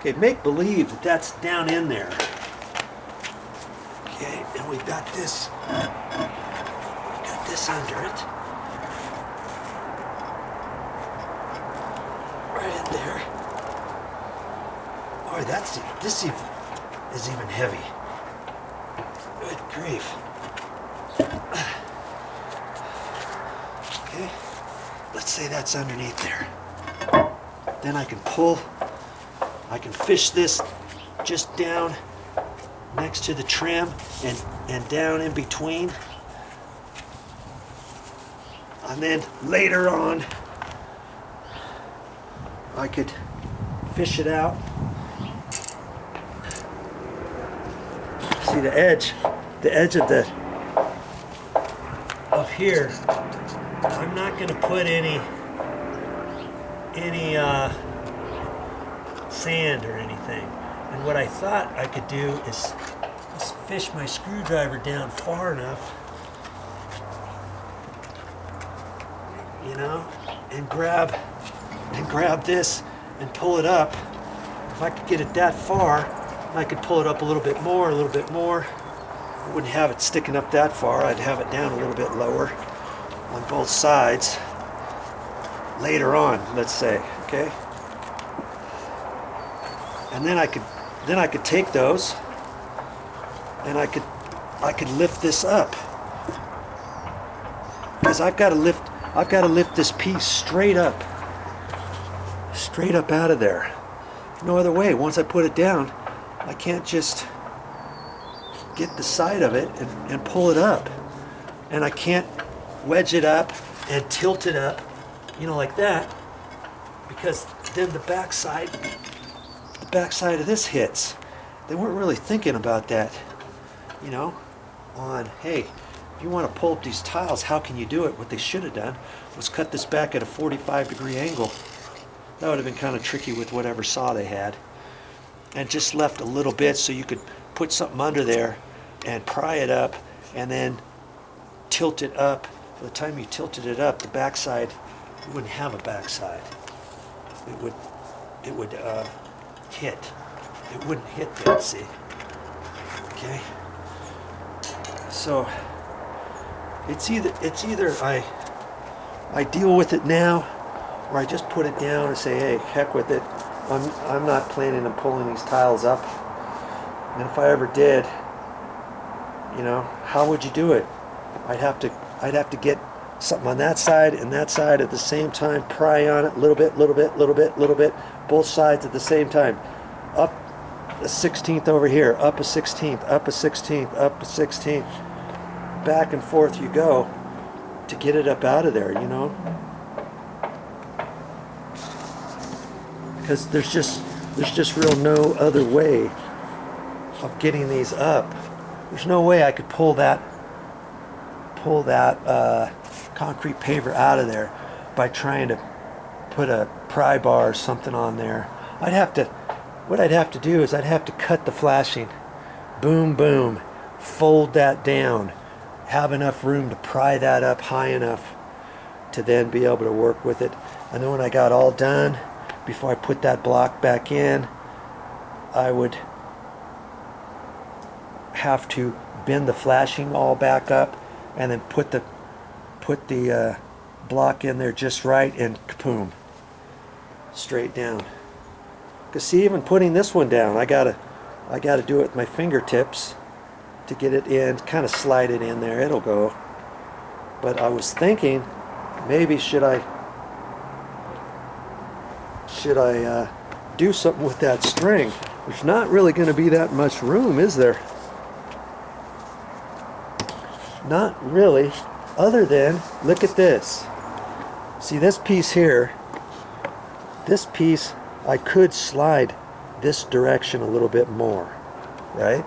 Okay, make believe that that's down in there. Okay, and we've got this under it. Right in there. Boy, this is even heavy. Good grief. Okay, let's say that's underneath there. Then I can fish this just down next to the trim and down in between. And then later on, I could fish it out. See the edge of here. I'm not going to put any sand or anything. And what I thought I could do is just fish my screwdriver down far enough, you know, and grab this and pull it up. If I could get it that far, I could pull it up a little bit more. I wouldn't have it sticking up that far. I'd have it down a little bit lower on both sides later on, let's say, okay? And then I could take those and I could lift this up, because I've got to lift this piece straight up out of there. No other way. Once I put it down, I can't just get the side of it and pull it up, and I can't wedge it up and tilt it up, you know, like that, because then the back side of this hits. They weren't really thinking about that, you know, on, hey, if you want to pull up these tiles, how can you do it? What they should have done was cut this back at a 45-degree angle. That would have been kind of tricky with whatever saw they had, and just left a little bit so you could put something under there and pry it up and then tilt it up. By the time you tilted it up, the backside, you wouldn't have a backside. It would hit. It wouldn't hit there, see? Okay? So it's either I deal with it now, or I just put it down and say, hey, heck with it. I'm not planning on pulling these tiles up. And if I ever did, you know, how would you do it? I'd have to get something on that side and that side at the same time, pry on it, little bit, both sides at the same time. Up a 16th over here, up a 16th, up a 16th, up a 16th. Back and forth you go to get it up out of there, you know? Because there's just real no other way of getting these up. There's no way I could pull that concrete paver out of there by trying to put a pry bar or something on there. What I'd have to do is I'd have to cut the flashing, boom, boom, fold that down, have enough room to pry that up high enough to then be able to work with it. And then when I got all done, before I put that block back in, I would have to bend the flashing all back up and then put the block in there just right, and kapoom, straight down. Because see, even putting this one down, I gotta do it with my fingertips to get it in, kind of slide it in there, it'll go. But I was thinking, maybe should I do something with that string? There's not really going to be that much room, is there? Not really, other than, look at this. See this piece here, this piece, I could slide this direction a little bit more, right?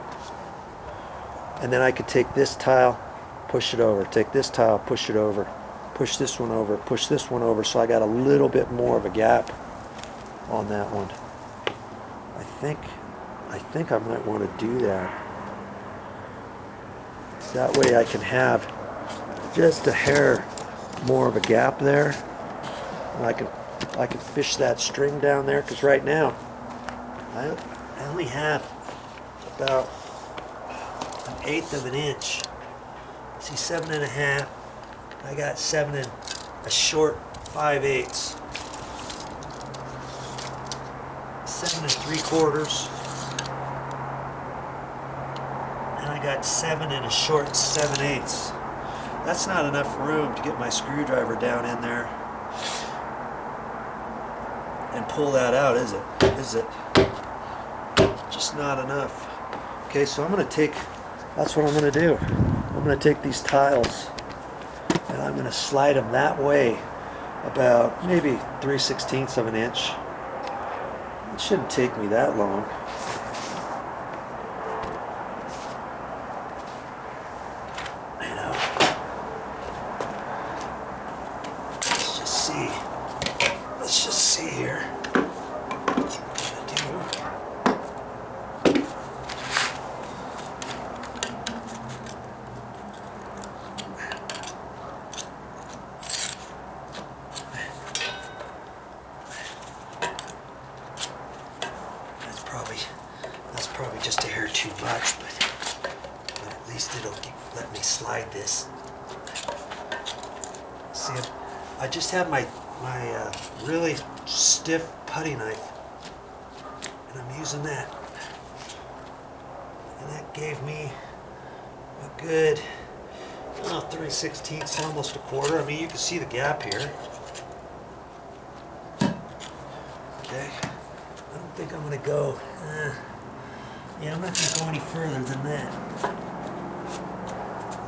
And then I could take this tile, push it over, take this tile, push it over, push this one over, push this one over, so I got a little bit more of a gap on that one. I think I might want to do that. That way I can have just a hair more of a gap there, and I can fish that string down there, because right now I only have about 1/8 of an inch. See, 7.5. I got 7 and a short 5/8. 7 3/4. And I got 7 and a short 7/8. That's not enough room to get my screwdriver down in there and pull that out, is it? Is it? Just not enough. Okay, so I'm going to take, that's what I'm going to do. I'm going to take these tiles and I'm going to slide them that way about maybe 3/16 of an inch. It shouldn't take me that long. You know, let's just see here. That's probably just a hair too much, but at least it'll let me slide this. See, I just have my really stiff putty knife, and I'm using that. And that gave me a good 3/16, almost 1/4. I mean, you can see the gap here. Okay. I don't think I'm going to go, yeah, I'm not going to go any further than that.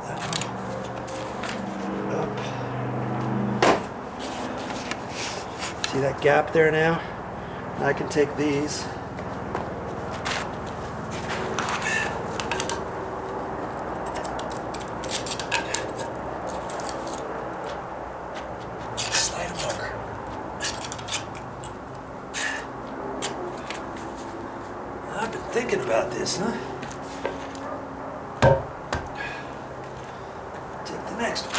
That one. Up. See that gap there now? I can take these. Slide them over. I've been thinking about this, huh? Take the next one.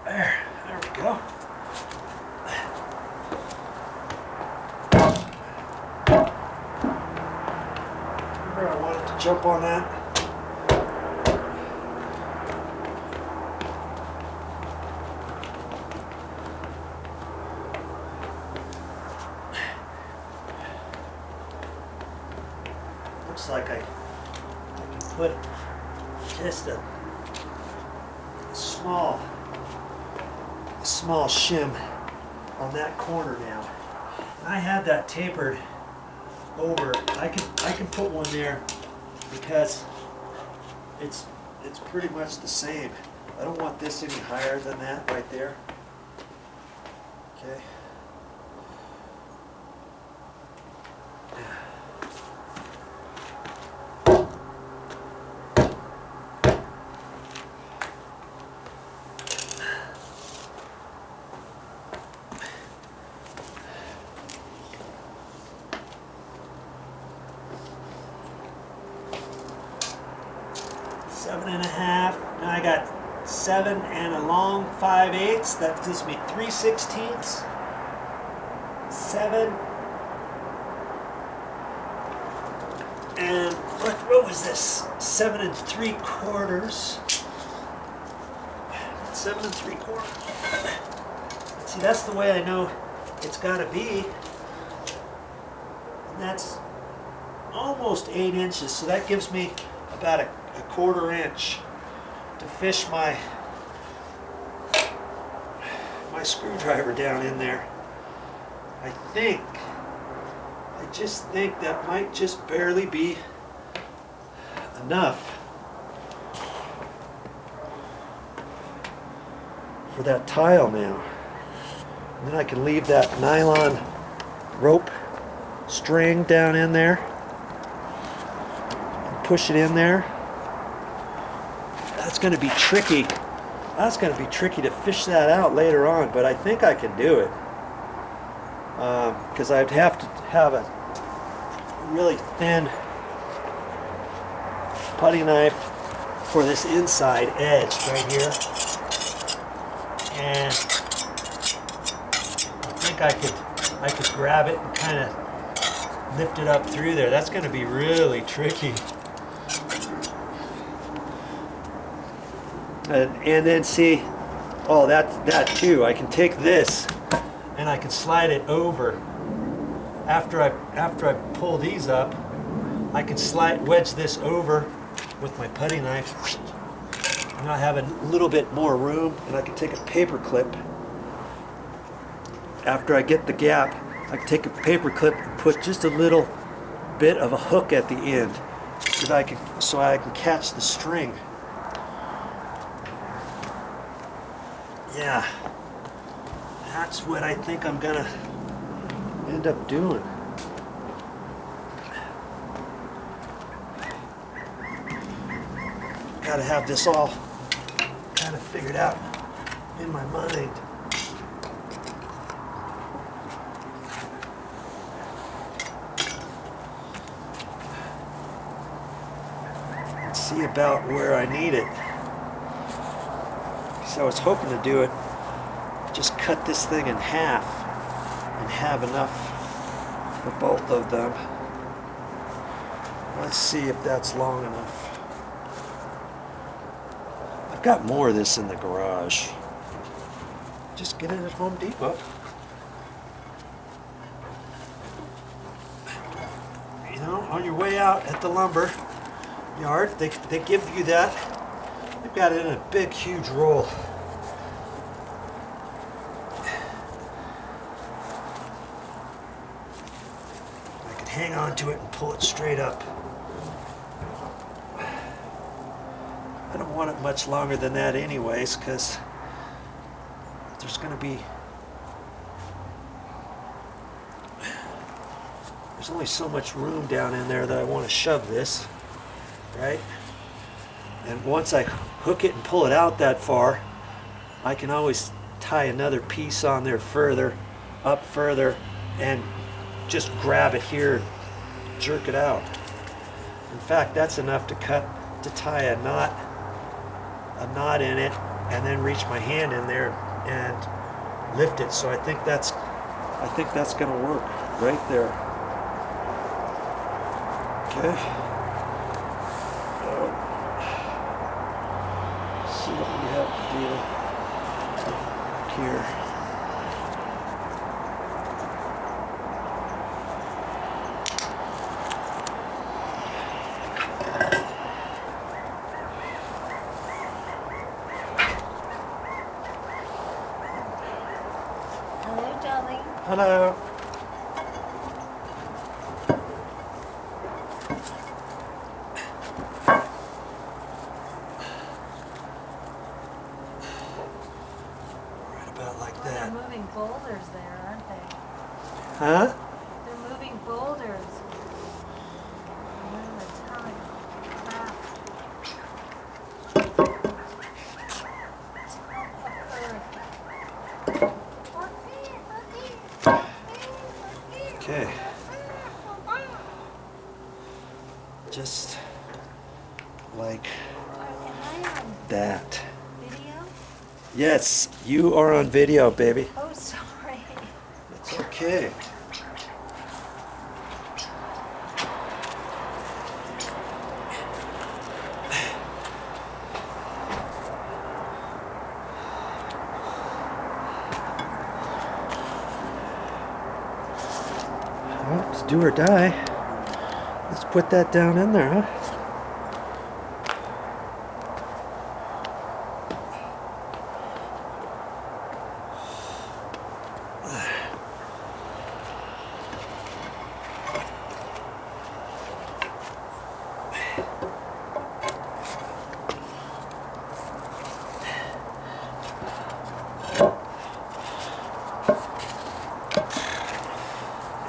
There we go. Remember, I wanted to jump on that. Looks like I can put just a small shim on that corner now. And I had that tapered over. I can put one there because it's pretty much the same. I don't want this any higher than that right there. Okay. Seven and a half. Now I got 7 and a long 5/8. That gives me 3/16. 7 and what was this? 7 3/4. 7 3/4. See, that's the way I know it's got to be. And that's almost 8 inches. So that gives me about a 1/4 inch to fish my screwdriver down in there. I just think that might just barely be enough for that tile now. And then I can leave that nylon rope string down in there and push it in there. That's going to be tricky. That's going to be tricky to fish that out later on, but I think I can do it. Because I'd have to have a really thin putty knife for this inside edge right here. And I think I could grab it and kind of lift it up through there. That's going to be really tricky. And then see, oh, that too. I can take this and I can slide it over. After I pull these up, I can wedge this over with my putty knife. And I have a little bit more room, and I can take a paper clip. After I get the gap, I can take a paper clip and put just a little bit of a hook at the end so I can catch the string. Yeah, that's what I think I'm gonna end up doing. Gotta have this all kind of figured out in my mind. And see about where I need it. So I was hoping to do it, just cut this thing in half and have enough for both of them. Let's see if that's long enough. I've got more of this in the garage. Just get it at Home Depot. You know, on your way out at the lumber yard, they give you that. They've got it in a big, huge roll. I can hang on to it and pull it straight up. I don't want it much longer than that anyways, because there's going to be... There's only so much room down in there that I want to shove this, right? And once I hook it and pull it out that far, I can always tie another piece on there up further, and just grab it here and jerk it out. In fact, that's enough to tie a knot in it, and then reach my hand in there and lift it. So I think that's going to work right there. Okay. See what we have to do here. Hello, darling. Hello. They're moving boulders there, aren't they? Huh? They're moving boulders. What are they telling? Okay. Just like that. Video? Yes, you are on video, baby. Oh, sorry. It's okay. Well, it's do or die. Let's put that down in there, huh?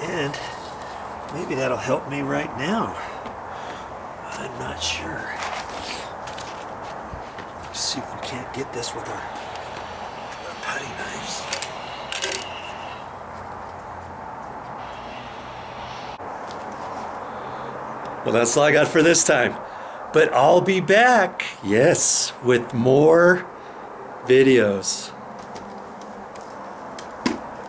And maybe that'll help me right now. I'm not sure. see if we can't get this with our putty knives. Well, that's all I got for this time. But I'll be back, yes, with more videos.